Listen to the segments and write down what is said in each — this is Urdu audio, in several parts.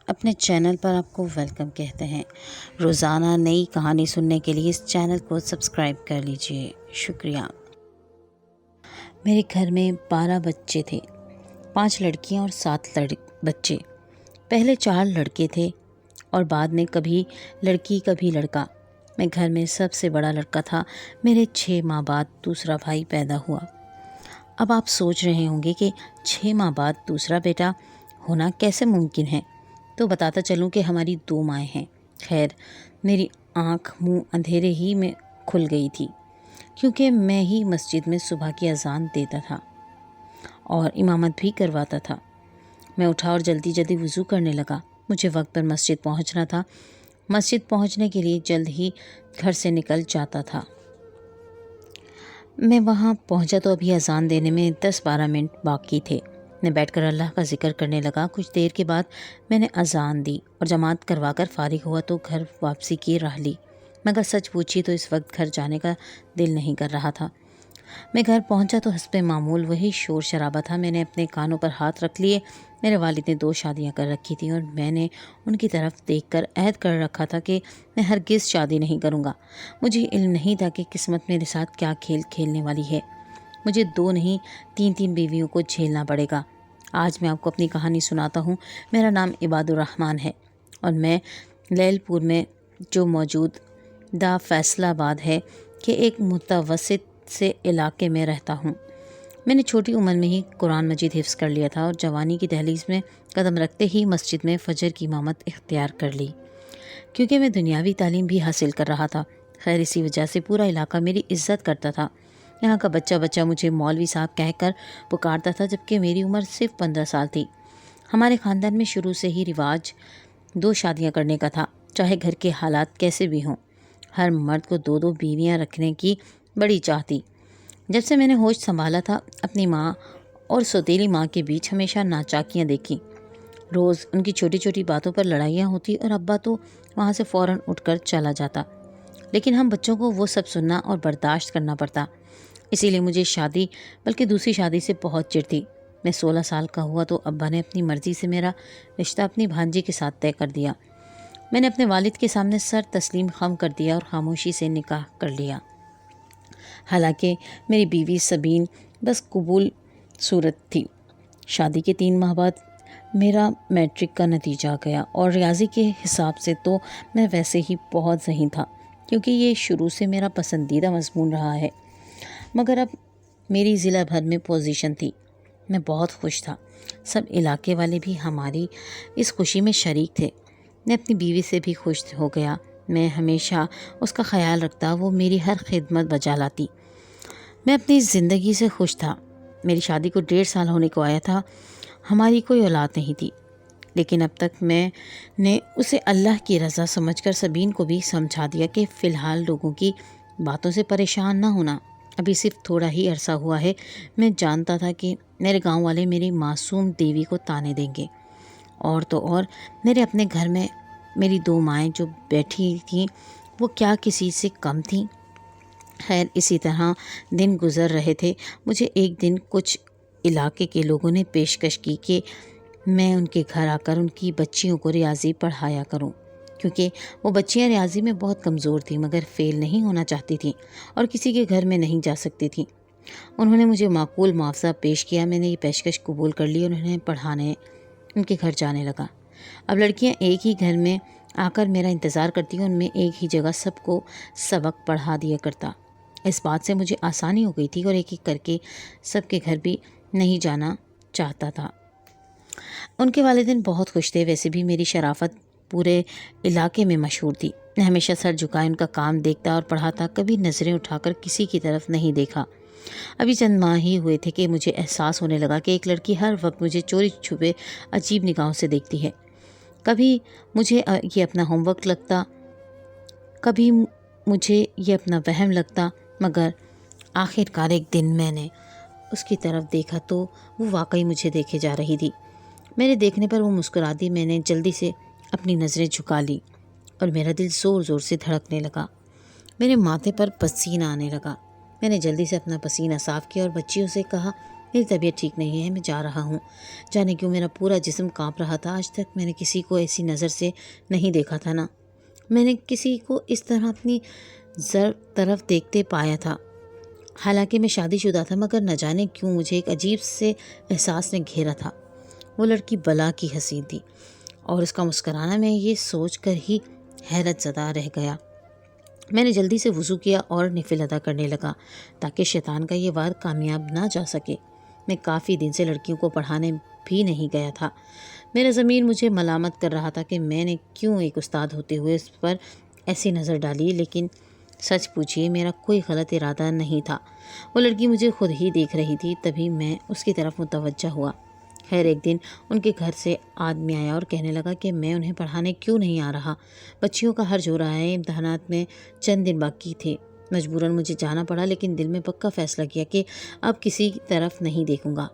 اپنے چینل پر آپ کو ویلکم کہتے ہیں۔ روزانہ نئی کہانی سننے کے لیے اس چینل کو سبسکرائب کر لیجئے، شکریہ۔ میرے گھر میں 12 بچے تھے، 5 لڑکیاں اور 7 بچے۔ پہلے 4 لڑکے تھے اور بعد میں کبھی لڑکی کبھی لڑکا۔ میں گھر میں سب سے بڑا لڑکا تھا۔ میرے 6 ماہ بعد دوسرا بھائی پیدا ہوا۔ اب آپ سوچ رہے ہوں گے کہ 6 ماہ بعد دوسرا بیٹا ہونا کیسے ممکن ہے؟ تو بتاتا چلوں کہ ہماری 2 مائیں ہیں۔ خیر، میری آنکھ منہ اندھیرے ہی میں کھل گئی تھی، کیونکہ میں ہی مسجد میں صبح کی اذان دیتا تھا اور امامت بھی کرواتا تھا۔ میں اٹھا اور جلدی جلدی وضو کرنے لگا۔ مجھے وقت پر مسجد پہنچنا تھا۔ مسجد پہنچنے کے لیے جلد ہی گھر سے نکل جاتا تھا۔ میں وہاں پہنچا تو ابھی اذان دینے میں 10-12 منٹ باقی تھے۔ میں بیٹھ کر اللہ کا ذکر کرنے لگا۔ کچھ دیر کے بعد میں نے اذان دی اور جماعت کروا کر فارغ ہوا تو گھر واپسی کی راہ لی، مگر سچ پوچھی تو اس وقت گھر جانے کا دل نہیں کر رہا تھا۔ میں گھر پہنچا تو حسب معمول وہی شور شرابہ تھا۔ میں نے اپنے کانوں پر ہاتھ رکھ لیے۔ میرے والد نے 2 شادیاں کر رکھی تھیں اور میں نے ان کی طرف دیکھ کر عہد کر رکھا تھا کہ میں ہرگز شادی نہیں کروں گا۔ مجھے علم نہیں تھا کہ قسمت میرے ساتھ کیا کھیل کھیلنے والی ہے۔ مجھے 2 نہیں 3 بیویوں کو جھیلنا پڑے گا۔ آج میں آپ کو اپنی کہانی سناتا ہوں۔ میرا نام عباد الرحمن ہے اور میں لیل پور میں جو موجود دا فیصل آباد ہے کہ ایک متوسط سے علاقے میں رہتا ہوں۔ میں نے چھوٹی عمر میں ہی قرآن مجید حفظ کر لیا تھا اور جوانی کی دہلیز میں قدم رکھتے ہی مسجد میں فجر کی امامت اختیار کر لی، کیونکہ میں دنیاوی تعلیم بھی حاصل کر رہا تھا۔ خیر، اسی وجہ سے پورا علاقہ میری عزت کرتا تھا۔ یہاں کا بچہ مجھے مولوی صاحب کہہ کر پکارتا تھا، جبکہ میری عمر صرف 15 سال تھی۔ ہمارے خاندان میں شروع سے ہی رواج 2 شادیاں کرنے کا تھا، چاہے گھر کے حالات کیسے بھی ہوں۔ ہر مرد کو 2 بیویاں رکھنے کی بڑی چاہ تھی۔ جب سے میں نے ہوش سنبھالا تھا، اپنی ماں اور سوتیلی ماں کے بیچ ہمیشہ ناچاکیاں دیکھیں۔ روز ان کی چھوٹی چھوٹی باتوں پر لڑائیاں ہوتی اور ابا تو وہاں سے فوراً اٹھ کر چلا جاتا، لیکن ہم بچوں کو وہ سب سننا اور برداشت کرنا پڑتا۔ اسی لیے مجھے شادی بلکہ دوسری شادی سے بہت چڑ تھی۔ میں 16 سال کا ہوا تو ابا نے اپنی مرضی سے میرا رشتہ اپنی بھانجی کے ساتھ طے کر دیا۔ میں نے اپنے والد کے سامنے سر تسلیم خم کر دیا اور خاموشی سے نکاح کر لیا۔ حالانکہ میری بیوی سبین بس قبول صورت تھی۔ شادی کے 3 ماہ بعد میرا میٹرک کا نتیجہ گیا اور ریاضی کے حساب سے تو میں ویسے ہی بہت ذہین تھا، کیونکہ یہ شروع سے میرا پسندیدہ مضمون رہا ہے۔ مگر اب میری ضلع بھر میں پوزیشن تھی۔ میں بہت خوش تھا۔ سب علاقے والے بھی ہماری اس خوشی میں شریک تھے۔ میں اپنی بیوی سے بھی خوش ہو گیا۔ میں ہمیشہ اس کا خیال رکھتا، وہ میری ہر خدمت بجا لاتی۔ میں اپنی زندگی سے خوش تھا۔ میری شادی کو 1.5 سال ہونے کو آیا تھا۔ ہماری کوئی اولاد نہیں تھی، لیکن اب تک میں نے اسے اللہ کی رضا سمجھ کر سبین کو بھی سمجھا دیا کہ فی الحال لوگوں کی باتوں سے پریشان نہ ہونا۔ ابھی صرف تھوڑا ہی عرصہ ہوا ہے۔ میں جانتا تھا کہ میرے گاؤں والے میری معصوم دیوی کو تانے دیں گے، اور تو اور میرے اپنے گھر میں میری 2 مائیں جو بیٹھی تھیں وہ کیا کسی سے کم تھیں؟ خیر، اسی طرح دن گزر رہے تھے۔ مجھے ایک دن کچھ علاقے کے لوگوں نے پیشکش کی کہ میں ان کے گھر آ کر ان کی بچیوں کو ریاضی پڑھایا کروں، کیونکہ وہ بچیاں ریاضی میں بہت کمزور تھیں مگر فیل نہیں ہونا چاہتی تھیں اور کسی کے گھر میں نہیں جا سکتی تھیں۔ انہوں نے مجھے معقول معاوضہ پیش کیا۔ میں نے یہ پیشکش قبول کر لی اور انہیں پڑھانے ان کے گھر جانے لگا۔ اب لڑکیاں ایک ہی گھر میں آ کر میرا انتظار کرتی ہیں، ان میں ایک ہی جگہ سب کو سبق پڑھا دیا کرتا۔ اس بات سے مجھے آسانی ہو گئی تھی اور ایک ایک کر کے سب کے گھر بھی نہیں جانا چاہتا تھا۔ ان کے والدین بہت خوش تھے۔ ویسے بھی میری شرافت پورے علاقے میں مشہور تھی۔ میں ہمیشہ سر جھکائے ان کا کام دیکھتا اور پڑھاتا، کبھی نظریں اٹھا کر کسی کی طرف نہیں دیکھا۔ ابھی چند ماہ ہی ہوئے تھے کہ مجھے احساس ہونے لگا کہ ایک لڑکی ہر وقت مجھے چوری چھپے عجیب نگاہوں سے دیکھتی ہے۔ کبھی مجھے یہ اپنا ہوم ورک لگتا، کبھی مجھے یہ اپنا وہم لگتا، مگر آخر کار ایک دن میں نے اس کی طرف دیکھا تو وہ واقعی مجھے دیکھے جا رہی تھی۔ میرے دیکھنے پر وہ مسکرا دی۔ میں نے جلدی سے اپنی نظریں جھکا لی اور میرا دل زور زور سے دھڑکنے لگا۔ میرے ماتھے پر پسینہ آنے لگا۔ میں نے جلدی سے اپنا پسینہ صاف کیا اور بچیوں سے کہا، میری طبیعت ٹھیک نہیں ہے، میں جا رہا ہوں۔ جانے کیوں میرا پورا جسم کانپ رہا تھا۔ آج تک میں نے کسی کو ایسی نظر سے نہیں دیکھا تھا، نہ میں نے کسی کو اس طرح اپنی طرف دیکھتے پایا تھا۔ حالانکہ میں شادی شدہ تھا، مگر نہ جانے کیوں مجھے ایک عجیب سے احساس نے گھیرا تھا۔ وہ لڑکی بلا کی حسین تھی، اور اس کا مسکرانا میں یہ سوچ کر ہی حیرت زدہ رہ گیا۔ میں نے جلدی سے وضو کیا اور نفل ادا کرنے لگا تاکہ شیطان کا یہ وار کامیاب نہ جا سکے۔ میں کافی دن سے لڑکیوں کو پڑھانے بھی نہیں گیا تھا۔ میرا ضمیر مجھے ملامت کر رہا تھا کہ میں نے کیوں ایک استاد ہوتے ہوئے اس پر ایسی نظر ڈالی، لیکن سچ پوچھیے میرا کوئی غلط ارادہ نہیں تھا۔ وہ لڑکی مجھے خود ہی دیکھ رہی تھی، تبھی میں اس کی طرف متوجہ ہوا۔ خیر ایک دن ان کے گھر سے آدمی آیا اور کہنے لگا کہ میں انہیں پڑھانے کیوں نہیں آ رہا۔ بچیوں کا حرج ہو رہا ہے، امتحانات میں چند دن باقی تھے۔ مجبوراً مجھے جانا پڑا، لیکن دل میں پکا فیصلہ کیا کہ اب کسی طرف نہیں دیکھوں گا۔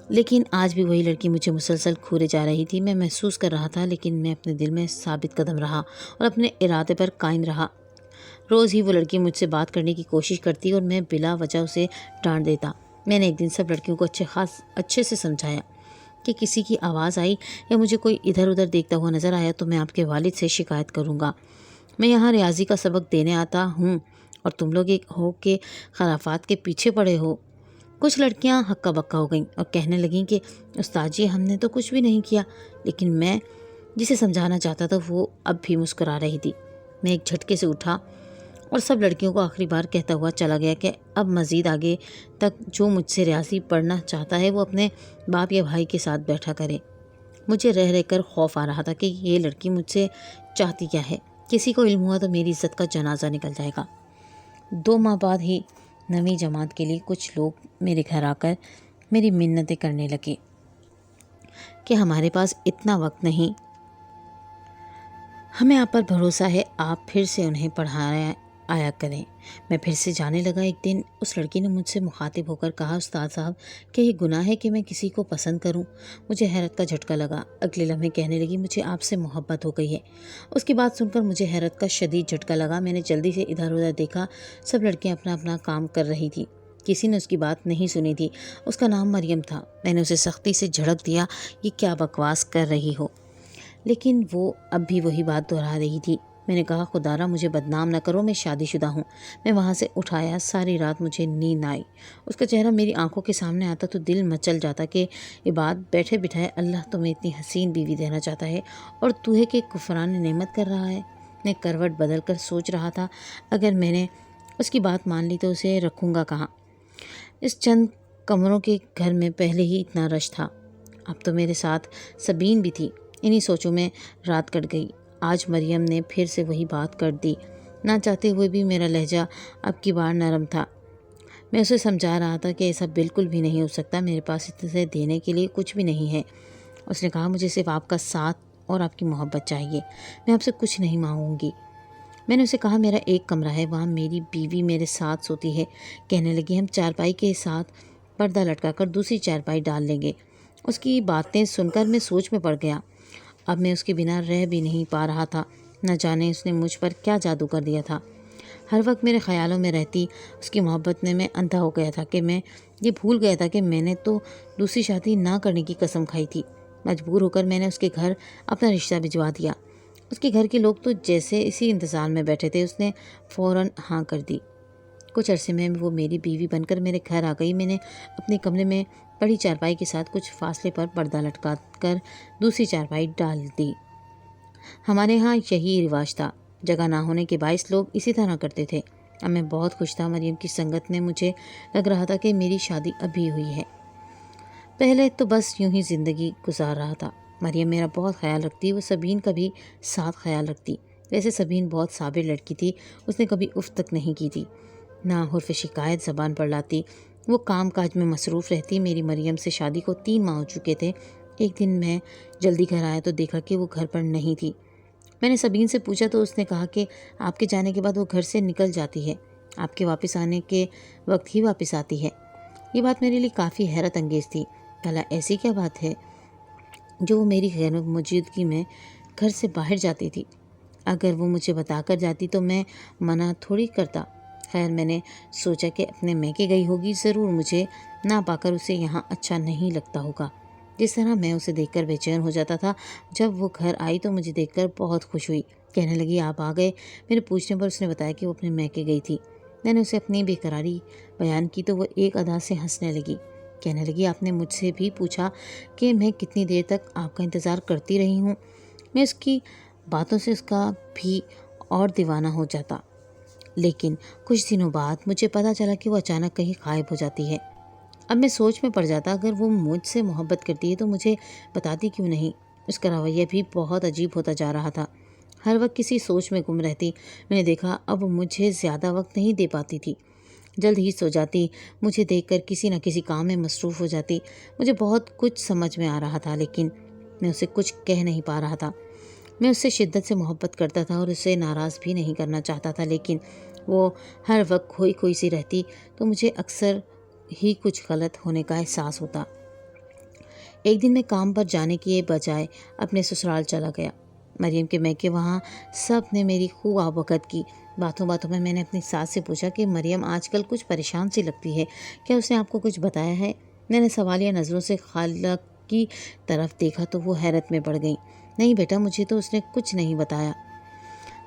لیکن آج بھی وہی لڑکی مجھے مسلسل گھورے جا رہی تھی۔ میں محسوس کر رہا تھا، لیکن میں اپنے دل میں ثابت قدم رہا اور اپنے ارادے پر قائم رہا۔ روز ہی وہ لڑکی مجھ سے بات کرنے کی کوشش کرتی اور میں بلا وجہ اسے ڈانٹ دیتا۔ میں نے ایک دن سب لڑکیوں کو اچھے سے سمجھایا کہ کسی کی آواز آئی یا مجھے کوئی ادھر ادھر دیکھتا ہوا نظر آیا تو میں آپ کے والد سے شکایت کروں گا۔ میں یہاں ریاضی کا سبق دینے آتا ہوں اور تم لوگ ایک ہو کے خرافات کے پیچھے پڑے ہو۔ کچھ لڑکیاں ہکا بکا ہو گئیں اور کہنے لگیں کہ استاد جی ہم نے تو کچھ بھی نہیں کیا، لیکن میں جسے سمجھانا چاہتا تھا وہ اب بھی مسکرا رہی تھی۔ میں ایک جھٹکے سے اٹھا اور سب لڑکیوں کو آخری بار کہتا ہوا چلا گیا کہ اب مزید آگے تک جو مجھ سے ریاضی پڑھنا چاہتا ہے وہ اپنے باپ یا بھائی کے ساتھ بیٹھا کرے۔ مجھے رہ رہ کر خوف آ رہا تھا کہ یہ لڑکی مجھ سے چاہتی کیا ہے۔ کسی کو علم ہوا تو میری عزت کا جنازہ نکل جائے گا۔ 2 ماہ بعد ہی 9ویں جماعت کے لیے کچھ لوگ میرے گھر آ کر میری منتیں کرنے لگے کہ ہمارے پاس اتنا وقت نہیں، ہمیں آپ پر بھروسہ ہے، آپ پھر سے انہیں پڑھایا آیا کریں۔ میں پھر سے جانے لگا۔ ایک دن اس لڑکی نے مجھ سے مخاطب ہو کر کہا، استاد صاحب کیا یہ گناہ ہے کہ میں کسی کو پسند کروں؟ مجھے حیرت کا جھٹکا لگا۔ اگلے لمحے کہنے لگی، مجھے آپ سے محبت ہو گئی ہے۔ اس کی بات سن کر مجھے حیرت کا شدید جھٹکا لگا۔ میں نے جلدی سے ادھر ادھر دیکھا، سب لڑکیاں اپنا اپنا کام کر رہی تھی، کسی نے اس کی بات نہیں سنی تھی۔ اس کا نام مریم تھا۔ میں نے اسے سختی سے جھڑک دیا، یہ کیا بکواس کر رہی ہو؟ لیکن وہ اب بھی وہی بات دہرا رہی تھی۔ میں نے کہا، خدا را مجھے بدنام نہ کرو، میں شادی شدہ ہوں۔ میں وہاں سے اٹھایا، ساری رات مجھے نیند آئی۔ اس کا چہرہ میری آنکھوں کے سامنے آتا تو دل مچل جاتا کہ یہ بات بیٹھے بٹھائے اللہ تمہیں اتنی حسین بیوی دینا چاہتا ہے اور تو ہے کہ کفران نعمت کر رہا ہے۔ میں کروٹ بدل کر سوچ رہا تھا، اگر میں نے اس کی بات مان لی تو اسے رکھوں گا کہاں؟ اس چند کمروں کے گھر میں پہلے ہی اتنا رش تھا، اب تو میرے ساتھ سبین بھی تھی۔ انہی سوچوں میں رات کٹ گئی۔ آج مریم نے پھر سے وہی بات کر دی۔ نہ چاہتے ہوئے بھی میرا لہجہ اب کی بار نرم تھا۔ میں اسے سمجھا رہا تھا کہ ایسا بالکل بھی نہیں ہو سکتا، میرے پاس اسے دینے کے لیے کچھ بھی نہیں ہے۔ اس نے کہا، مجھے صرف آپ کا ساتھ اور آپ کی محبت چاہیے، میں آپ سے کچھ نہیں مانگوں گی۔ میں نے اسے کہا، میرا ایک کمرہ ہے، وہاں میری بیوی میرے ساتھ سوتی ہے۔ کہنے لگی، ہم چارپائی کے ساتھ پردہ لٹکا کر دوسری چارپائی ڈال لیں گے۔ اس کی باتیں سن کر میں سوچ میں پڑ گیا۔ اب میں اس کے بنا رہ بھی نہیں پا رہا تھا۔ نہ جانے اس نے مجھ پر کیا جادو کر دیا تھا۔ ہر وقت میرے خیالوں میں رہتی اس کی محبت نے میں اندھا ہو گیا تھا کہ میں یہ بھول گیا تھا کہ میں نے تو دوسری شادی نہ کرنے کی قسم کھائی تھی۔ مجبور ہو کر میں نے اس کے گھر اپنا رشتہ بھجوا دیا۔ اس کے گھر کے لوگ تو جیسے اسی انتظار میں بیٹھے تھے، اس نے فوراً ہاں کر دی۔ کچھ عرصے میں وہ میری بیوی بن کر میرے گھر آ گئی۔ میں نے اپنے کمرے میں پڑی چارپائی کے ساتھ کچھ فاصلے پر پردہ لٹکا کر دوسری چارپائی ڈال دی۔ ہمارے ہاں یہی رواج تھا، جگہ نہ ہونے کے باعث لوگ اسی طرح کرتے تھے۔ اب میں بہت خوش تھا۔ مریم کی سنگت میں مجھے لگ رہا تھا کہ میری شادی ابھی ہوئی ہے۔ پہلے تو بس یوں ہی زندگی گزار رہا تھا۔ مریم میرا بہت خیال رکھتی، وہ سبین کا بھی ساتھ خیال رکھتی۔ ویسے سبین بہت صابر لڑکی تھی، اس نے کبھی اف تک نہیں کی تھی، نہ حرف شکایت زبان پر لاتی۔ وہ کام کاج میں مصروف رہتی۔ میری مریم سے شادی کو 3 ماہ ہو چکے تھے۔ ایک دن میں جلدی گھر آیا تو دیکھا کہ وہ گھر پر نہیں تھی۔ میں نے سبین سے پوچھا تو اس نے کہا کہ آپ کے جانے کے بعد وہ گھر سے نکل جاتی ہے، آپ کے واپس آنے کے وقت ہی واپس آتی ہے۔ یہ بات میرے لیے کافی حیرت انگیز تھی۔ بھلا ایسی کیا بات ہے جو وہ میری غیر موجودگی میں گھر سے باہر جاتی تھی؟ اگر وہ مجھے بتا کر جاتی تو میں منع تھوڑی کرتا۔ خیر میں نے سوچا کہ اپنے میکے گئی ہوگی، ضرور مجھے نہ پا کر اسے یہاں اچھا نہیں لگتا ہوگا، جس طرح میں اسے دیکھ کر بے چین ہو جاتا تھا۔ جب وہ گھر آئی تو مجھے دیکھ کر بہت خوش ہوئی، کہنے لگی آپ آ گئے۔ میرے پوچھنے پر اس نے بتایا کہ وہ اپنے میکے گئی تھی۔ میں نے اسے اپنی بے قراری بیان کی تو وہ ایک ادا سے ہنسنے لگی، کہنے لگی آپ نے مجھ سے بھی پوچھا کہ میں کتنی دیر تک آپ کا انتظار کرتی رہی ہوں۔ میں اس کی باتوں سے اس کا بھی اور دیوانہ ہو جاتا، لیکن کچھ دنوں بعد مجھے پتہ چلا کہ وہ اچانک کہیں غائب ہو جاتی ہے۔ اب میں سوچ میں پڑ جاتا، اگر وہ مجھ سے محبت کرتی ہے تو مجھے بتاتی کیوں نہیں؟ اس کا رویہ بھی بہت عجیب ہوتا جا رہا تھا، ہر وقت کسی سوچ میں گم رہتی۔ میں نے دیکھا اب مجھے زیادہ وقت نہیں دے پاتی تھی، جلد ہی سو جاتی، مجھے دیکھ کر کسی نہ کسی کام میں مصروف ہو جاتی۔ مجھے بہت کچھ سمجھ میں آ رہا تھا، لیکن میں اسے کچھ کہہ نہیں پا رہا تھا۔ میں اس سے شدت سے محبت کرتا تھا اور اسے ناراض بھی نہیں کرنا چاہتا تھا، لیکن وہ ہر وقت کھوئی کھوئی سی رہتی تو مجھے اکثر ہی کچھ غلط ہونے کا احساس ہوتا۔ ایک دن میں کام پر جانے کے بجائے اپنے سسرال چلا گیا۔ مریم کے میکے وہاں سب نے میری خوب آبوقت کی۔ باتوں باتوں میں نے اپنی ساس سے پوچھا کہ مریم آج کل کچھ پریشان سی لگتی ہے، کیا اس نے آپ کو کچھ بتایا ہے؟ میں نے سوالیہ نظروں سے خالہ کی طرف دیکھا تو وہ حیرت میں پڑ گئی۔ نہیں بیٹا، مجھے تو اس نے کچھ نہیں بتایا۔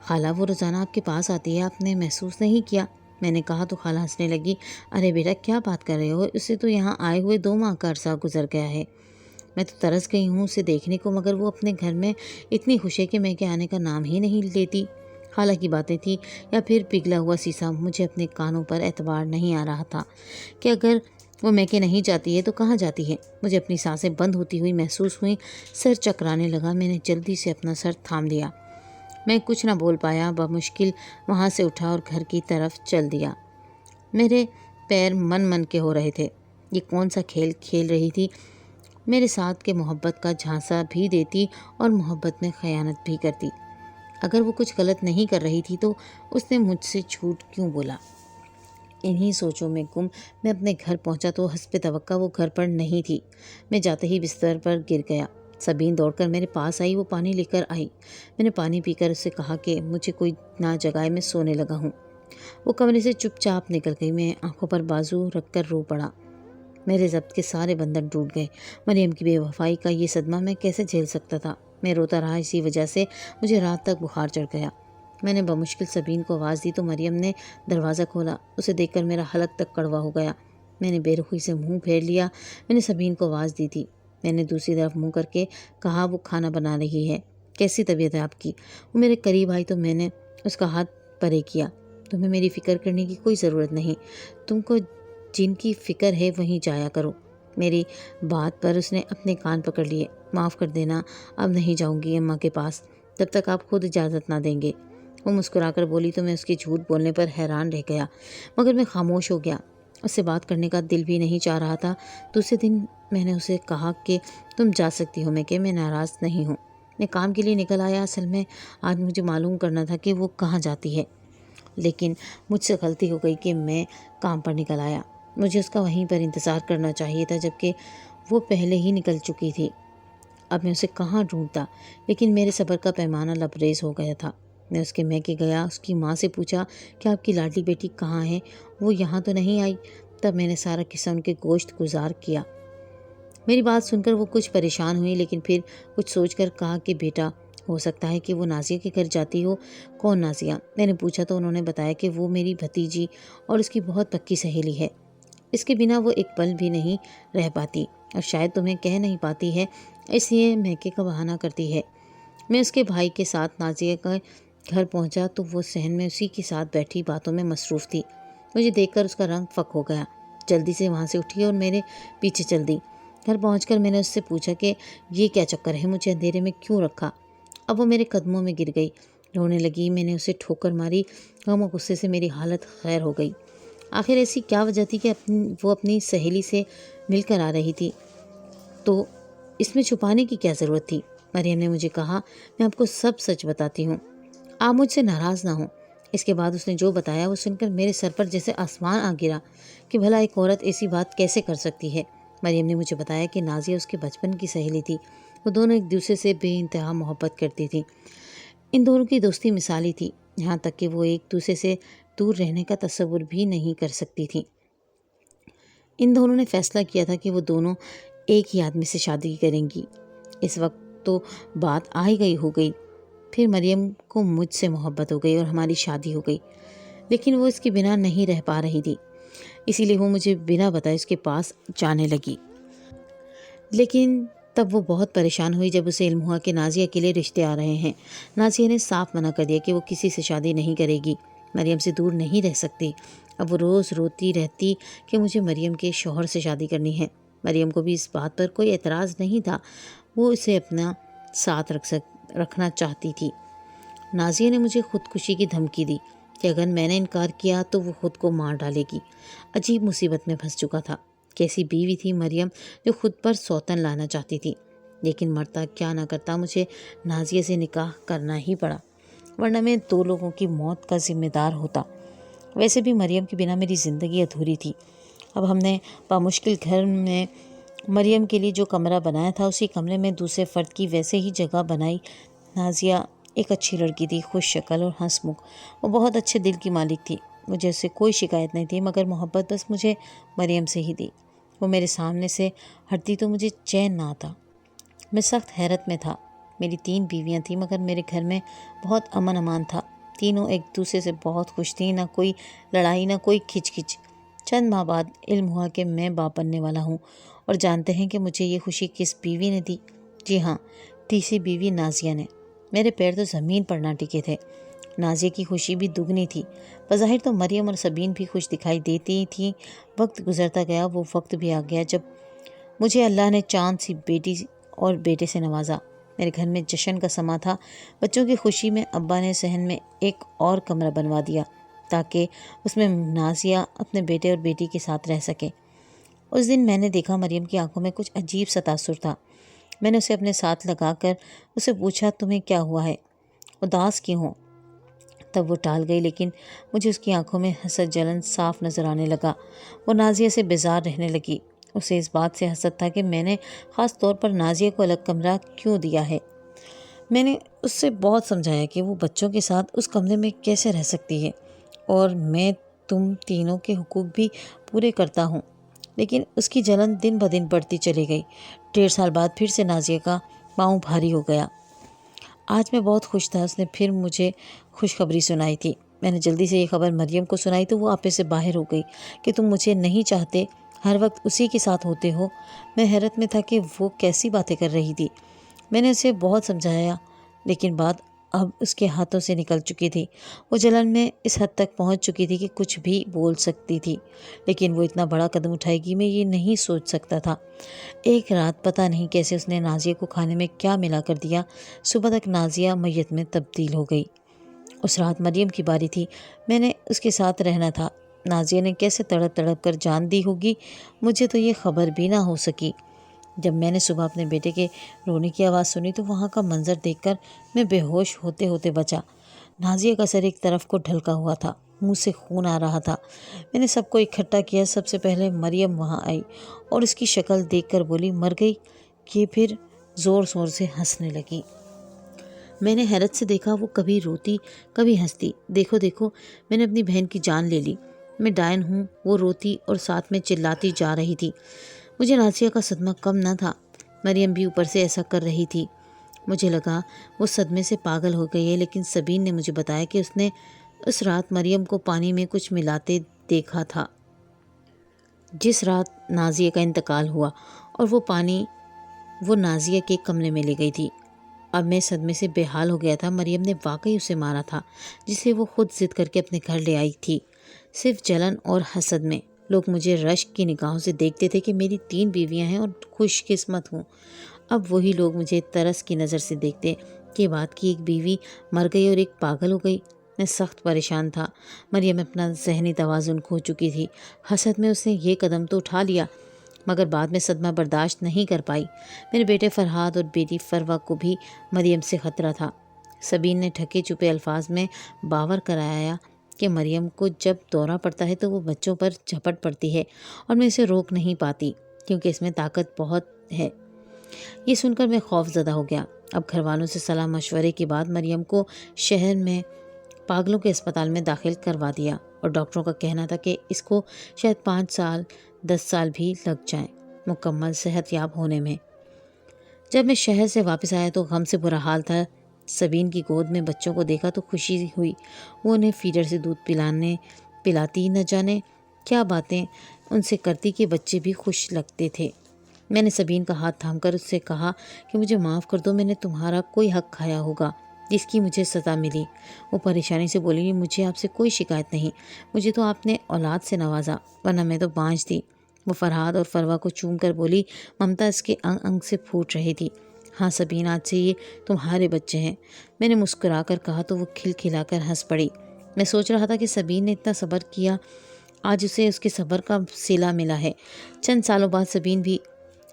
خالہ وہ روزانہ آپ کے پاس آتی ہے، آپ نے محسوس نہیں کیا؟ میں نے کہا تو خالہ ہنسنے لگی، ارے بیٹا کیا بات کر رہے ہو، اسے تو یہاں آئے ہوئے 2 ماہ کا عرصہ گزر گیا ہے۔ میں تو ترس گئی ہوں اسے دیکھنے کو، مگر وہ اپنے گھر میں اتنی خوش ہے کہ میں کے آنے کا نام ہی نہیں لیتی۔ خالہ کی باتیں تھی یا پھر پگھلا ہوا سیسا، مجھے اپنے کانوں پر اعتبار نہیں آ رہا تھا کہ اگر وہ میکے نہیں جاتی ہے تو کہاں جاتی ہے۔ مجھے اپنی سانسیں بند ہوتی ہوئی محسوس ہوئیں، سر چکرانے لگا۔ میں نے جلدی سے اپنا سر تھام لیا، میں کچھ نہ بول پایا، بمشکل وہاں سے اٹھا اور گھر کی طرف چل دیا۔ میرے پیر من کے ہو رہے تھے، یہ کون سا کھیل کھیل رہی تھی؟ میرے ساتھ کے محبت کا جھانسا بھی دیتی اور محبت میں خیانت بھی کرتی۔ اگر وہ کچھ غلط نہیں کر رہی تھی تو اس نے مجھ سے جھوٹ کیوں بولا؟ انہی سوچوں میں گم میں اپنے گھر پہنچا تو حسب توقع وہ گھر پر نہیں تھی۔ میں جاتے ہی بستر پر گر گیا۔ سبین دوڑ کر میرے پاس آئی، وہ پانی لے کر آئی۔ میں نے پانی پی کر اسے کہا کہ مجھے کوئی نہ جگائے، میں سونے لگا ہوں۔ وہ کمرے سے چپ چاپ نکل گئی۔ میں آنکھوں پر بازو رکھ کر رو پڑا۔ میرے ضبط کے سارے بندھن ٹوٹ گئے۔ مریم کی بے وفائی کا یہ صدمہ میں کیسے جھیل سکتا تھا؟ میں روتا رہا، اسی وجہ سے مجھے رات تک بخار چڑھ گیا۔ میں نے بمشکل سبین کو آواز دی تو مریم نے دروازہ کھولا۔ اسے دیکھ کر میرا حلق تک کڑوا ہو گیا۔ میں نے بے رخی سے منہ پھیر لیا۔ میں نے سبین کو آواز دی تھی۔ میں نے دوسری طرف منہ کر کے کہا، وہ کھانا بنا رہی ہے، کیسی طبیعت ہے آپ کی؟ وہ میرے قریب آئی تو میں نے اس کا ہاتھ پرے کیا۔ تمہیں میری فکر کرنے کی کوئی ضرورت نہیں، تم کو جن کی فکر ہے وہیں جایا کرو۔ میری بات پر اس نے اپنے کان پکڑ لیے۔ معاف کر دینا، اب نہیں جاؤں گی اماں کے پاس جب تک آپ خود اجازت نہ دیں گے۔ وہ مسکرا کر بولی تو میں اس کے جھوٹ بولنے پر حیران رہ گیا، مگر میں خاموش ہو گیا۔ اس سے بات کرنے کا دل بھی نہیں چاہ رہا تھا۔ دوسرے دن میں نے اسے کہا کہ تم جا سکتی ہو میکے، میں ناراض نہیں ہوں۔ میں کام کے لیے نکل آیا، اصل میں آج مجھے معلوم کرنا تھا کہ وہ کہاں جاتی ہے، لیکن مجھ سے غلطی ہو گئی کہ میں کام پر نکل آیا۔ مجھے اس کا وہیں پر انتظار کرنا چاہیے تھا، جبکہ وہ پہلے ہی نکل چکی تھی۔ اب میں اسے کہاں ڈھونڈتا، لیکن میرے صبر کا پیمانہ لبریز ہو گیا تھا۔ میں اس کے میکے گیا، اس کی ماں سے پوچھا کہ آپ کی لاڈلی بیٹی کہاں ہے، وہ یہاں تو نہیں آئی؟ تب میں نے سارا قصہ ان کے گوشت گزار کیا۔ میری بات سن کر وہ کچھ پریشان ہوئی، لیکن پھر کچھ سوچ کر کہا کہ بیٹا، ہو سکتا ہے کہ وہ نازیہ کے گھر جاتی ہو۔ کون نازیہ؟ میں نے پوچھا تو انہوں نے بتایا کہ وہ میری بھتیجی اور اس کی بہت پکی سہیلی ہے، اس کے بنا وہ ایک پل بھی نہیں رہ پاتی اور شاید تمہیں کہہ نہیں پاتی ہے، اس لیے میکے کا بہانہ کرتی ہے۔ میں اس کے بھائی کے ساتھ نازیہ کا گھر پہنچا تو وہ صحن میں اسی کے ساتھ بیٹھی باتوں میں مصروف تھی۔ مجھے دیکھ کر اس کا رنگ فک ہو گیا، جلدی سے وہاں سے اٹھی اور میرے پیچھے چل دی۔ گھر پہنچ کر میں نے اس سے پوچھا کہ یہ کیا چکر ہے، مجھے اندھیرے میں کیوں رکھا؟ اب وہ میرے قدموں میں گر گئی، رونے لگی۔ میں نے اسے ٹھوکر ماری، غم و غصے سے میری حالت خیر ہو گئی۔ آخر ایسی کیا وجہ تھی کہ وہ اپنی سہیلی سے مل کر آ رہی تھی، تو اس میں چھپانے کی کیا ضرورت تھی؟ مریم نے مجھے کہا، میں آپ کو سب سچ بتاتی ہوں، آپ مجھ سے ناراض نہ ہوں۔ اس کے بعد اس نے جو بتایا وہ سن کر میرے سر پر جیسے آسمان آ گرا کہ بھلا ایک عورت ایسی بات کیسے کر سکتی ہے۔ مریم نے مجھے بتایا کہ نازیہ اس کے بچپن کی سہیلی تھی، وہ دونوں ایک دوسرے سے بے انتہا محبت کرتی تھیں۔ ان دونوں کی دوستی مثالی تھی، یہاں تک کہ وہ ایک دوسرے سے دور رہنے کا تصور بھی نہیں کر سکتی تھیں۔ ان دونوں نے فیصلہ کیا تھا کہ وہ دونوں ایک ہی آدمی سے شادی کریں گی۔ اس وقت تو بات آ ہی گئی ہو گئی۔ پھر مریم کو مجھ سے محبت ہو گئی اور ہماری شادی ہو گئی، لیکن وہ اس کے بنا نہیں رہ پا رہی تھی، اسی لیے وہ مجھے بنا بتائے اس کے پاس جانے لگی۔ لیکن تب وہ بہت پریشان ہوئی جب اسے علم ہوا کہ نازیہ کے لیے رشتے آ رہے ہیں۔ نازیہ نے صاف منع کر دیا کہ وہ کسی سے شادی نہیں کرے گی، مریم سے دور نہیں رہ سکتی۔ اب وہ روز روتی رہتی کہ مجھے مریم کے شوہر سے شادی کرنی ہے۔ مریم کو بھی اس بات پر کوئی اعتراض نہیں تھا، وہ اسے اپنا ساتھ رکھنا چاہتی تھی۔ نازیہ نے مجھے خودکشی کی دھمکی دی کہ اگر میں نے انکار کیا تو وہ خود کو مار ڈالے گی۔ عجیب مصیبت میں پھنس چکا تھا۔ کیسی بیوی تھی مریم جو خود پر سوتن لانا چاہتی تھی، لیکن مرتا کیا نہ کرتا مجھے نازیہ سے نکاح کرنا ہی پڑا، ورنہ میں 2 لوگوں کی موت کا ذمہ دار ہوتا۔ ویسے بھی مریم کے بنا میری زندگی ادھوری تھی۔ اب ہم نے بامشکل گھر میں مریم کے لیے جو کمرہ بنایا تھا اسی کمرے میں دوسرے فرد کی ویسے ہی جگہ بنائی۔ نازیہ ایک اچھی لڑکی تھی، خوش شکل اور ہنس مکھ، وہ بہت اچھے دل کی مالک تھی، مجھے اس سے کوئی شکایت نہیں تھی، مگر محبت بس مجھے مریم سے ہی تھی۔ وہ میرے سامنے سے ہٹتی تو مجھے چین نہ آتا۔ میں سخت حیرت میں تھا۔ میری 3 بیویاں تھیں مگر میرے گھر میں بہت امن امان تھا، تینوں ایک دوسرے سے بہت خوش تھیں، نہ کوئی لڑائی نہ کوئی کھچ کھچ۔ چند ماہ بعد علم ہوا کہ میں باپ بننے والا ہوں، اور جانتے ہیں کہ مجھے یہ خوشی کس بیوی نے دی؟ جی ہاں، تیسری بیوی نازیہ نے۔ میرے پیر تو زمین پر نہ ٹکے تھے۔ نازیہ کی خوشی بھی دگنی تھی۔ بظاہر تو مریم اور سبین بھی خوش دکھائی دیتی تھیں۔ وقت گزرتا گیا، وہ وقت بھی آ گیا جب مجھے اللہ نے چاند سی بیٹی اور بیٹے سے نوازا۔ میرے گھر میں جشن کا سما تھا۔ بچوں کی خوشی میں ابا نے صحن میں ایک اور کمرہ بنوا دیا تاکہ اس میں نازیہ اپنے بیٹے اور بیٹی کے ساتھ رہ سکے۔ اس دن میں نے دیکھا مریم کی آنکھوں میں کچھ عجیب سا تاثر تھا۔ میں نے اسے اپنے ساتھ لگا کر اسے پوچھا، تمہیں کیا ہوا ہے؟ اداس کیوں ہو؟ تب وہ ٹال گئی، لیکن مجھے اس کی آنکھوں میں حسد جلن صاف نظر آنے لگا۔ وہ نازیہ سے بیزار رہنے لگی۔ اسے اس بات سے حسد تھا کہ میں نے خاص طور پر نازیہ کو الگ کمرہ کیوں دیا ہے۔ میں نے اس سے بہت سمجھایا کہ وہ بچوں کے ساتھ اس کمرے میں کیسے رہ سکتی ہے، اور میں تم تینوں کے حقوق بھی پورے کرتا ہوں، لیکن اس کی جلن دن بدن بڑھتی چلی گئی۔ 1.5 سال بعد پھر سے نازیہ کا پاؤں بھاری ہو گیا۔ آج میں بہت خوش تھا۔ اس نے پھر مجھے خوشخبری سنائی تھی۔ میں نے جلدی سے یہ خبر مریم کو سنائی تو وہ آپے سے باہر ہو گئی کہ تم مجھے نہیں چاہتے، ہر وقت اسی کے ساتھ ہوتے ہو۔ میں حیرت میں تھا کہ وہ کیسی باتیں کر رہی تھی۔ میں نے اسے بہت سمجھایا، لیکن بات اب اس کے ہاتھوں سے نکل چکی تھی۔ وہ جلن میں اس حد تک پہنچ چکی تھی کہ کچھ بھی بول سکتی تھی، لیکن وہ اتنا بڑا قدم اٹھائے گی میں یہ نہیں سوچ سکتا تھا۔ ایک رات پتہ نہیں کیسے اس نے نازیہ کو کھانے میں کیا ملا کر دیا، صبح تک نازیہ میت میں تبدیل ہو گئی۔ اس رات مریم کی باری تھی، میں نے اس کے ساتھ رہنا تھا۔ نازیہ نے کیسے تڑپ تڑپ کر جان دی ہوگی، مجھے تو یہ خبر بھی نہ ہو سکی۔ جب میں نے صبح اپنے بیٹے کے رونے کی آواز سنی تو وہاں کا منظر دیکھ کر میں بے ہوش ہوتے ہوتے بچا۔ نازیہ کا سر ایک طرف کو ڈھلکا ہوا تھا، منہ سے خون آ رہا تھا۔ میں نے سب کو اکٹھا کیا۔ سب سے پہلے مریم وہاں آئی اور اس کی شکل دیکھ کر بولی، مر گئی؟ یہ پھر زور زور سے ہنسنے لگی۔ میں نے حیرت سے دیکھا، وہ کبھی روتی کبھی ہنستی۔ دیکھو دیکھو، میں نے اپنی بہن کی جان لے لی، میں ڈائن ہوں۔ وہ روتی اور ساتھ میں چلاتی جا رہی تھی۔ مجھے نازیہ کا صدمہ کم نہ تھا، مریم بھی اوپر سے ایسا کر رہی تھی۔ مجھے لگا وہ صدمے سے پاگل ہو گئی ہے، لیکن سبین نے مجھے بتایا کہ اس نے اس رات مریم کو پانی میں کچھ ملاتے دیکھا تھا جس رات نازیہ کا انتقال ہوا، اور وہ پانی وہ نازیہ کے کمرے میں لے گئی تھی۔ اب میں صدمے سے بے حال ہو گیا تھا۔ مریم نے واقعی اسے مارا تھا، جسے وہ خود ضد کر کے اپنے گھر لے آئی تھی، صرف جلن اور حسد میں۔ لوگ مجھے رشک کی نگاہوں سے دیکھتے تھے کہ میری 3 بیویاں ہیں اور خوش قسمت ہوں۔ اب وہی لوگ مجھے ترس کی نظر سے دیکھتے کہ بات کی ایک بیوی مر گئی اور ایک پاگل ہو گئی۔ میں سخت پریشان تھا۔ مریم اپنا ذہنی توازن کھو چکی تھی۔ حسد میں اس نے یہ قدم تو اٹھا لیا، مگر بعد میں صدمہ برداشت نہیں کر پائی۔ میرے بیٹے فرحاد اور بیٹی فروا کو بھی مریم سے خطرہ تھا۔ سبین نے ڈھکے چھپے الفاظ میں باور کرایا کہ مریم کو جب دورہ پڑتا ہے تو وہ بچوں پر جھپٹ پڑتی ہے، اور میں اسے روک نہیں پاتی کیونکہ اس میں طاقت بہت ہے۔ یہ سن کر میں خوف زدہ ہو گیا۔ اب گھر والوں سے صلاح مشورے کے بعد مریم کو شہر میں پاگلوں کے اسپتال میں داخل کروا دیا، اور ڈاکٹروں کا کہنا تھا کہ اس کو شاید 5 سال 10 سال بھی لگ جائیں مکمل صحت یاب ہونے میں۔ جب میں شہر سے واپس آیا تو غم سے برا حال تھا۔ سبین کی گود میں بچوں کو دیکھا تو خوشی ہوئی۔ وہ انہیں فیڈر سے دودھ پلاتی، نہ جانے کیا باتیں ان سے کرتی کہ بچے بھی خوش لگتے تھے۔ میں نے سبین کا ہاتھ تھام کر اس سے کہا کہ مجھے معاف کر دو، میں نے تمہارا کوئی حق کھایا ہوگا جس کی مجھے سزا ملی۔ وہ پریشانی سے بولی، مجھے آپ سے کوئی شکایت نہیں، مجھے تو آپ نے اولاد سے نوازا، ورنہ میں تو بانجھ تھی۔ وہ فرحاد اور فروا کو چوم کر بولی۔ ممتا اس کے انگ انگ سے پھوٹ رہی تھی۔ ہاں سبین، آج سے یہ تمہارے بچے ہیں، میں نے مسکرا کر کہا تو وہ کھلکھلا کر ہنس پڑی۔ میں سوچ رہا تھا کہ سبین نے اتنا صبر کیا، آج اسے اس کے صبر کا صلہ ملا ہے۔ چند سالوں بعد سبین بھی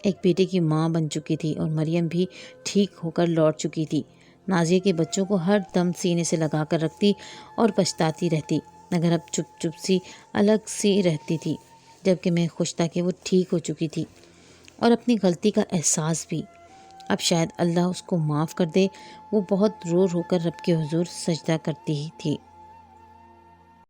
ایک بیٹے کی ماں بن چکی تھی اور مریم بھی ٹھیک ہو کر لوٹ چکی تھی۔ نازیہ کے بچوں کو ہر دم سینے سے لگا کر رکھتی اور پچھتاتی رہتی، مگر اب چپ چپ سی الگ سی رہتی تھی، جبکہ میں خوش تھا کہ وہ ٹھیک ہو چکی تھی اور اپنی غلطی کا احساس بھی۔ اب شاید اللہ اس کو معاف کر دے۔ وہ بہت رو رو کر رب کے حضور سجدہ کرتی تھی۔